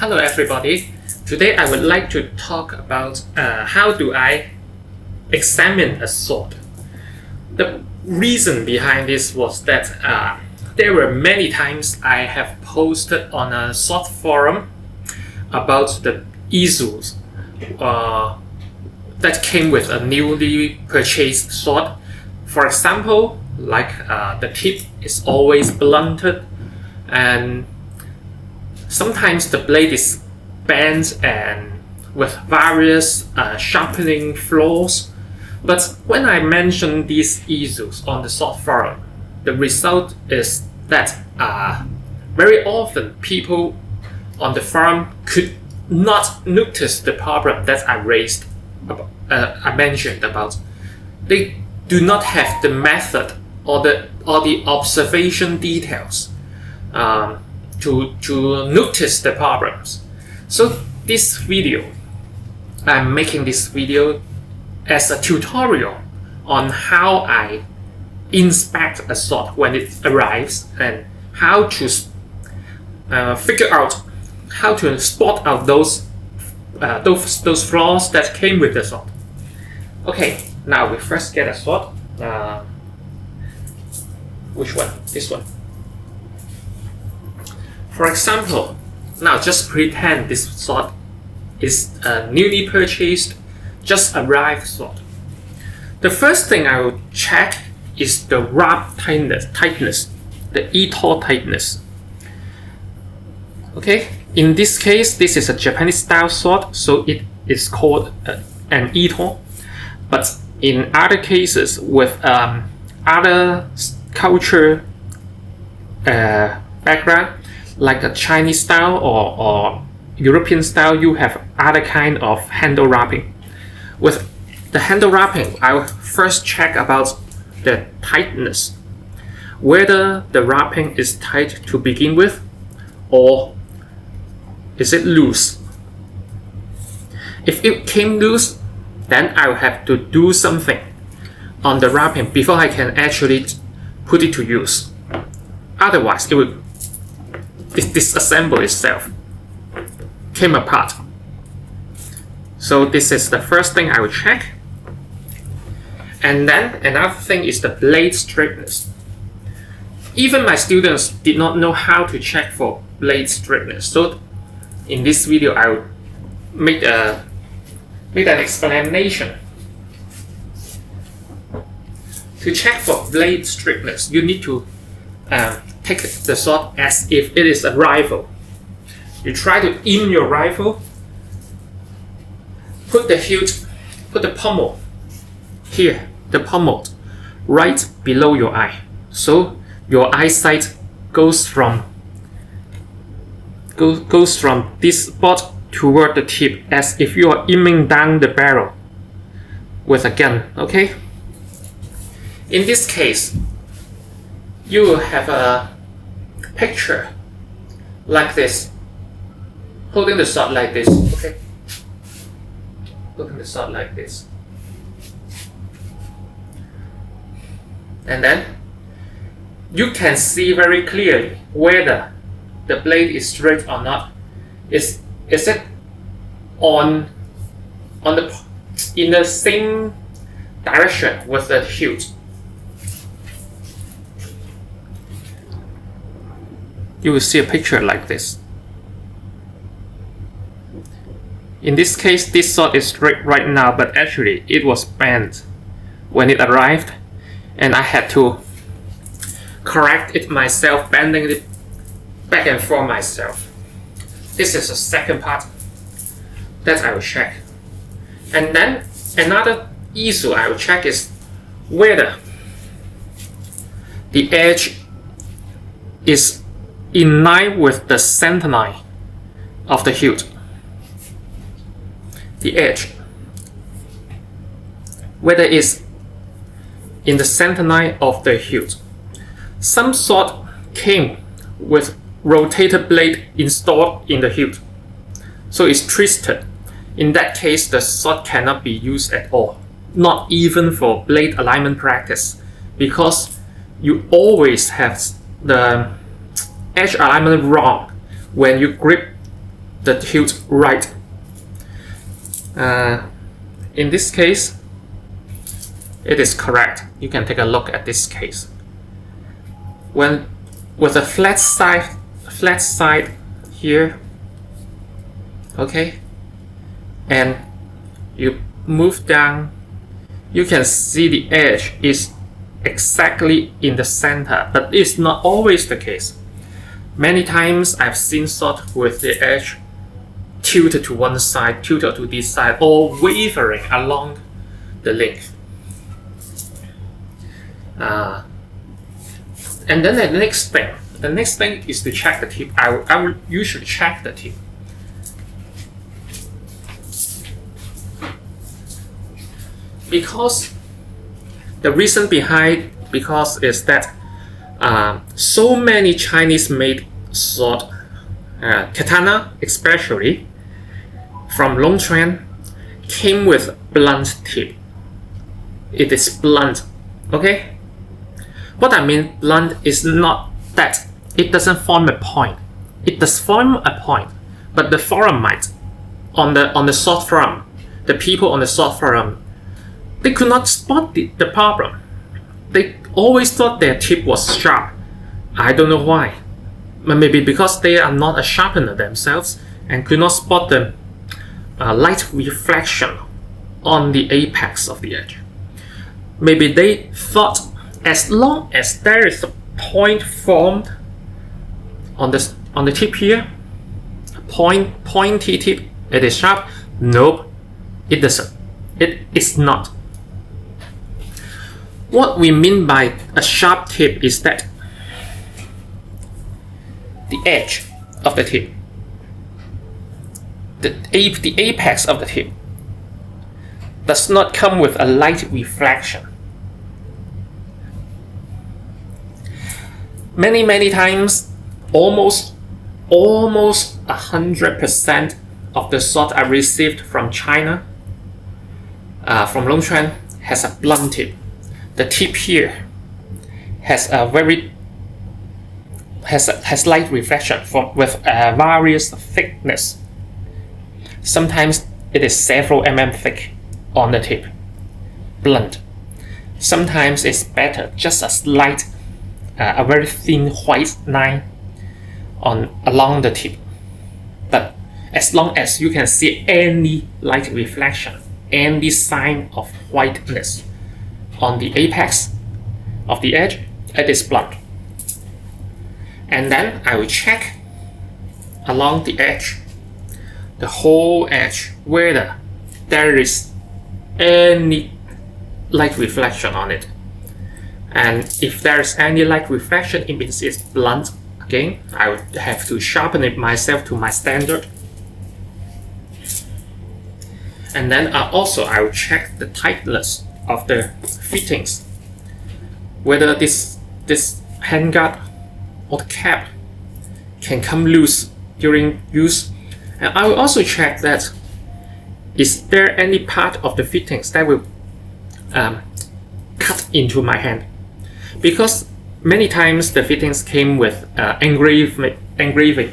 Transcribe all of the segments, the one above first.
Hello everybody. Today I would like to talk about how do I examine a sword. The reason behind this was that there were many times I have posted on a sword forum about the issues that came with a newly purchased sword. For example, like the tip is always blunted, and sometimes the blade is bent and with various sharpening flaws. But when I mention these issues on the sword forum, the result is that very often people on the forum could not notice the problem that I raised, I mentioned about. They do not have the method or the observation details to notice the problems. So this video, I'm making this video as a tutorial on how I inspect a sword when it arrives and how to figure out how to spot out those flaws that came with the sword. Okay, now we first get a sword. Which one? This one. For example, now just pretend this sword is a newly purchased, just arrived sword. The first thing I will check is the rub tightness, the eto tightness. Okay, in this case, this is a Japanese style sword, so it is called an eto. But in other cases with other culture background, like a Chinese style or European style, you have other kind of handle wrapping. With the handle wrapping, I will first check about the tightness, whether the wrapping is tight to begin with or is it loose. If it came loose, then I will have to do something on the wrapping before I can actually put it to use. Otherwise, it will disassemble itself, came apart. So this is the first thing I will check. And then another thing is the blade straightness. Even my students did not know how to check for blade straightness. So in this video, I will make an explanation. To check for blade straightness, you need to take the sword as if it is a rifle. You try to aim your rifle, put the pommel here, the pommel right below your eye. So your eyesight goes from this spot toward the tip as if you are aiming down the barrel with a gun, okay? In this case, you will have a picture like this, holding the sword like this, okay? Holding the sword like this. And then you can see very clearly whether the blade is straight or not. Is it in the same direction with the hilt? You will see a picture like this. In this case, this sword is straight right now, but actually it was bent when it arrived, and I had to correct it myself, bending it back and forth myself. This is the second part that I will check. And then another issue I will check is whether the edge is in line with the center line of the hilt. The edge, whether it's in the center line of the hilt. Some sword came with rotated blade installed in the hilt, so it's twisted. In that case, the sword cannot be used at all, not even for blade alignment practice, because you always have the edge alignment wrong when you grip the tilt right. In this case, it is correct. You can take a look at this case. When with a flat side here, okay, and you move down, you can see the edge is exactly in the center, but it's not always the case. Many times I've seen sword with the edge tilted to one side, tilted to this side, or wavering along the length. And then the next thing is to check the tip. I will usually check the tip. Because the reason behind is that so many Chinese made sword, katana especially, from Longchuan, came with blunt tip. It is blunt, okay? What I mean blunt is not that it doesn't form a point. It does form a point, but the forum might on the sword forum, the people on the sword forum, they could not spot the problem. They always thought their tip was sharp. I don't know why. Maybe because they are not a sharpener themselves and could not spot the light reflection on the apex of the edge. Maybe they thought as long as there is a point formed on the tip here, a pointy tip, it is sharp. Nope, it doesn't. It is not. What we mean by a sharp tip is that the edge of the tip, the apex of the tip, does not come with a light reflection. Many times, almost 100% of the sword I received from China, from Longchuan, has a blunt tip. The tip here has a has light reflection with various thickness. Sometimes it is several thick on the tip, blunt. Sometimes it's better, just a slight, a very thin white line along the tip. But as long as you can see any light reflection, any sign of whiteness on the apex of the edge, it is blunt. And then I will check along the edge, the whole edge, whether there is any light reflection on it. And if there is any light reflection, it means it's blunt. Again, I would have to sharpen it myself to my standard. And then I will check the tightness of the fittings, whether this handguard or the cap can come loose during use. And I will also check that is there any part of the fittings that will cut into my hand, because many times the fittings came with engraving,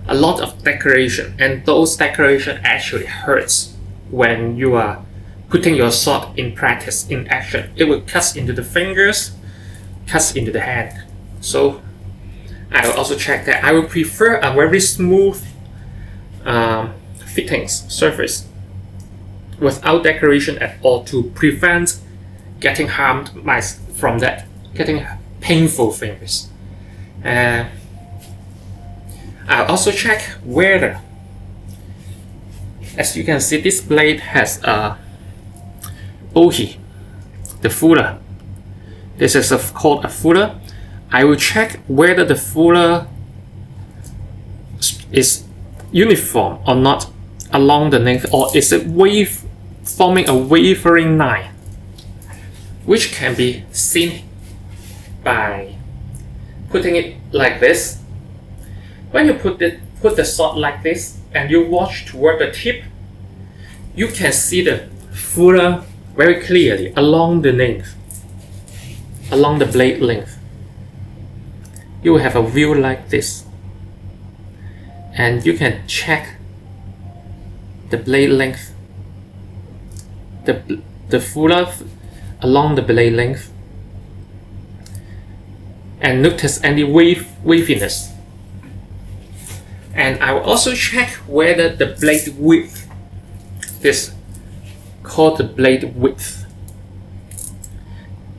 a lot of decoration, and those decoration actually hurts when you are putting your sword in practice, in action. It will cut into the fingers, cuts into the hand. So I will also check that. I will prefer a very smooth fittings surface without decoration at all to prevent getting harmed from that, getting painful fingers. I'll also check whether, as you can see, this blade has a ohi, the fuller. This is called a fuller. I will check whether the fuller is uniform or not along the length, or is it forming a wavering line, which can be seen by putting it like this. When you put the sword like this and you watch toward the tip, you can see the fuller very clearly along the length, along the blade length. You will have a view like this, and you can check the blade length, the fuller along the blade length, and notice any waviness. And I will also check whether the blade width, this called the blade width,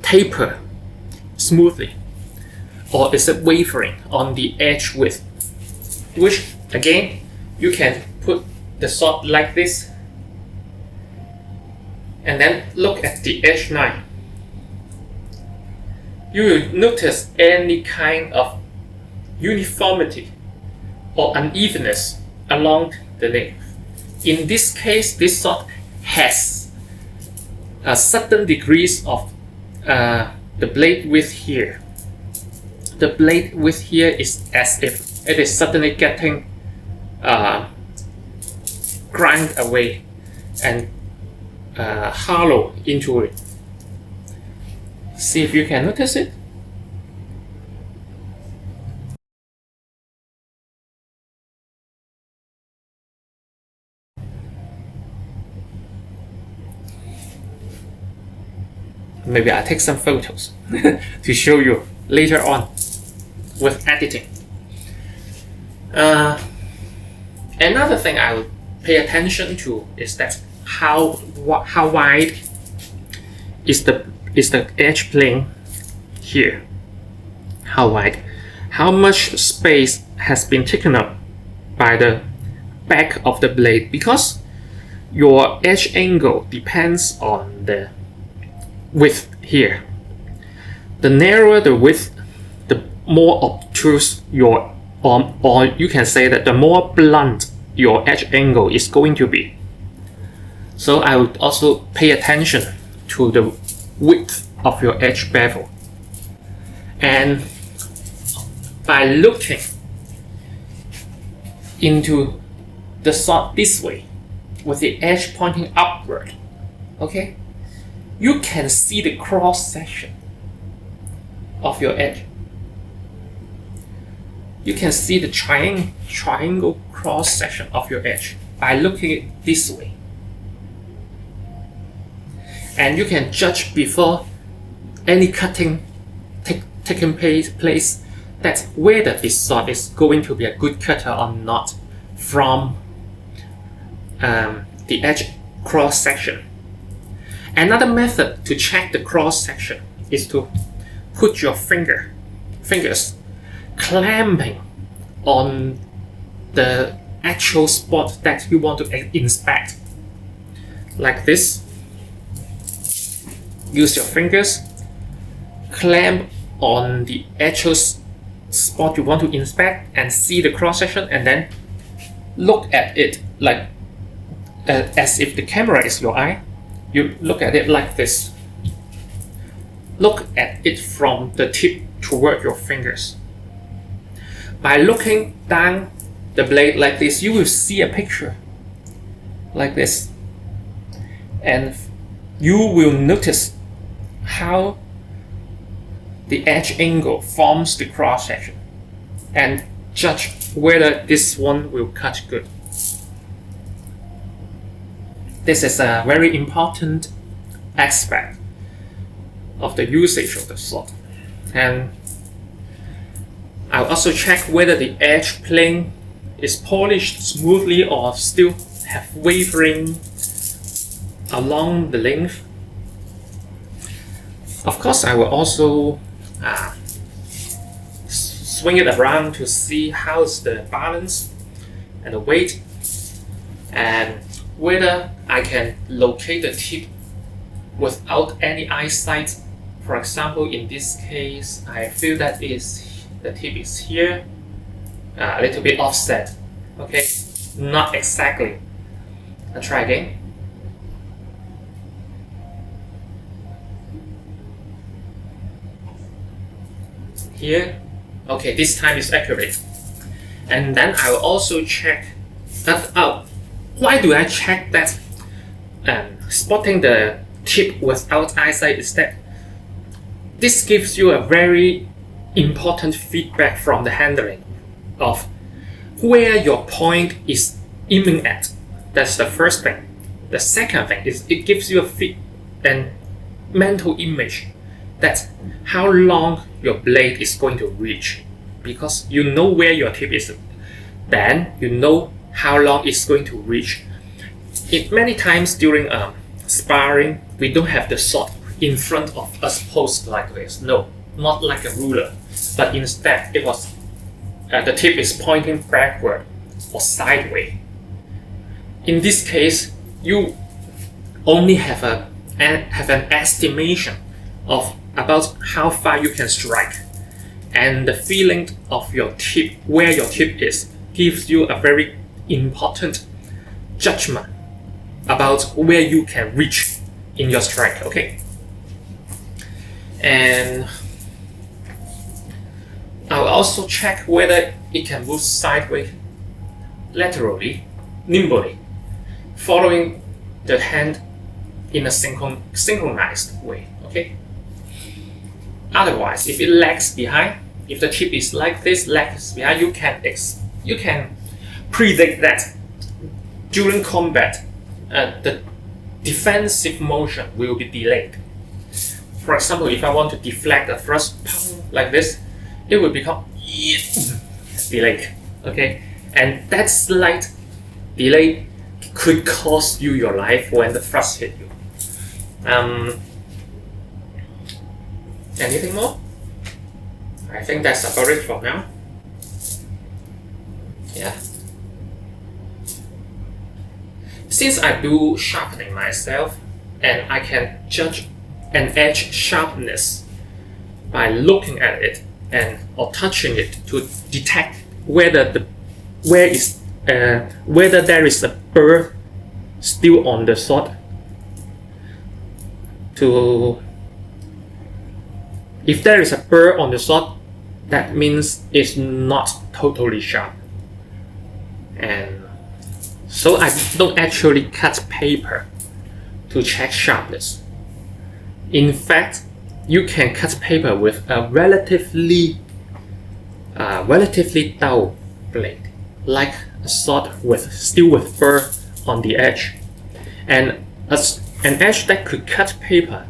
taper smoothly, or is it wavering on the edge width, which again you can put the sword like this and then look at the edge line. You will notice any kind of uniformity or unevenness along the length. In this case, this sword has a certain degrees of the blade width here. The blade width here is as if it is suddenly getting grind away and hollow into it. See if you can notice it. Maybe I'll take some photos to show you later on with editing. Another thing I would pay attention to is that how wide is the edge plane here. How wide? How much space has been taken up by the back of the blade? Because your edge angle depends on the width here. The narrower the width, the more obtuse your, or you can say that the more blunt your edge angle is going to be. So I would also pay attention to the width of your edge bevel. And by looking into the sword this way, with the edge pointing upward, okay, you can see the cross section of your edge. You can see the triangle cross section of your edge by looking at it this way. And you can judge before any cutting taking place that whether this sword is going to be a good cutter or not from the edge cross section. Another method to check the cross section is to put your fingers clamping on the actual spot that you want to inspect. Like this. Use your fingers, clamp on the actual spot you want to inspect and see the cross section, and then look at it like as if the camera is your eye. You look at it like this. Look at it from the tip toward your fingers. By looking down the blade like this, you will see a picture like this. And you will notice how the edge angle forms the cross section and judge whether this one will cut good. This is a very important aspect of the usage of the sword. And I'll also check whether the edge plane is polished smoothly or still have wavering along the length. Of course, I will also swing it around to see how's the balance and the weight, and whether I can locate the tip without any eyesight. For example, in this case, I feel that the tip is here, a little bit offset. Okay, not exactly. I'll try again. Here, okay, this time is accurate. And then I will also check that out. Why do I check that? Spotting the tip without eyesight is that this gives you a very important feedback from the handling of where your point is aiming at. That's the first thing. The second thing is it gives you a mental image that how long your blade is going to reach, because you know where your tip is, then you know how long it's going to reach. Many times during sparring, we don't have the sword in front of us posed like this. No, not like a ruler, but instead it was the tip is pointing backward or sideways. In this case, you only have an estimation of about how far you can strike, and the feeling of your tip, where your tip is, gives you a very important judgment about where you can reach in your strike. Okay, and I'll also check whether it can move sideways, laterally, nimbly, following the hand in a synchronized way. Okay. Otherwise, if it lags behind, if the tip is like this, lags behind, you can predict that during combat, the defensive motion will be delayed. For example, if I want to deflect a thrust like this, it will become delayed. Okay, and that slight delay could cost you your life when the thrust hit you. Anything more? I think that's about it for now. Yeah. Since I do sharpening myself, and I can judge an edge sharpness by looking at it or touching it to detect whether there is a burr still on the sword. If there is a burr on the sword, that means it's not totally sharp. And so I don't actually cut paper to check sharpness. In fact, you can cut paper with a relatively dull blade, like a sword still with burr on the edge. And an edge that could cut paper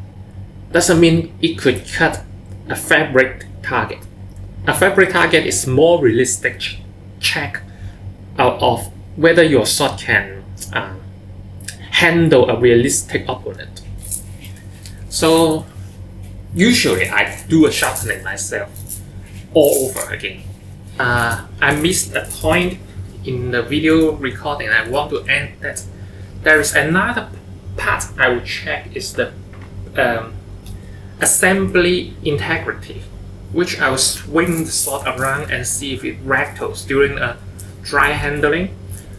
doesn't mean it could cut a fabric target. A fabric target is more realistic check of whether your sword can handle a realistic opponent. So usually I do a sharpening myself all over again. I missed a point in the video recording. I want to end that. There is another part I will check is the assembly integrity, which I will swing the sword around and see if it rattles during a dry handling.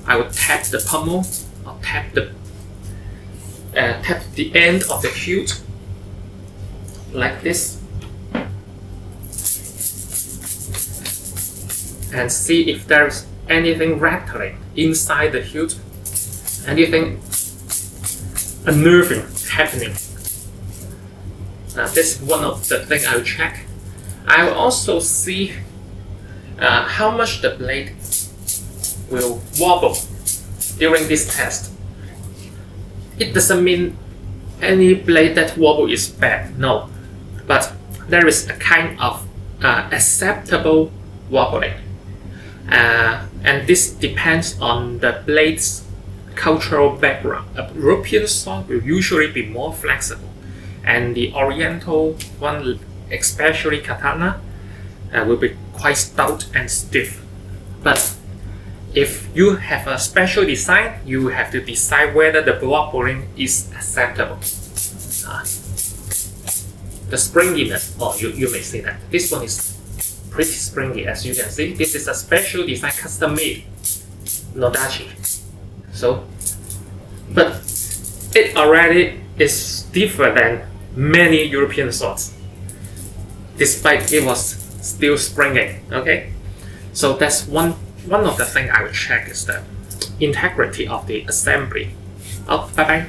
I will tap the pommel or tap the end of the hilt like this and see if there's anything rattling inside the hilt, anything unnerving happening. This is one of the things I will check. I will also see how much the blade will wobble during this test. It doesn't mean any blade that wobble is bad, no, but there is a kind of acceptable wobbling, and this depends on the blade's cultural background. A European sword will usually be more flexible, and the Oriental one, especially katana, will be quite stout and stiff. But if you have a special design, you have to decide whether the wobbling is acceptable. The springiness, or you may say that this one is pretty springy, as you can see. This is a special design, custom made Nodachi. So, but it already is different than many European swords, despite it was still springing. Okay, so that's one of the things I will check is the integrity of the assembly. Oh, bye bye.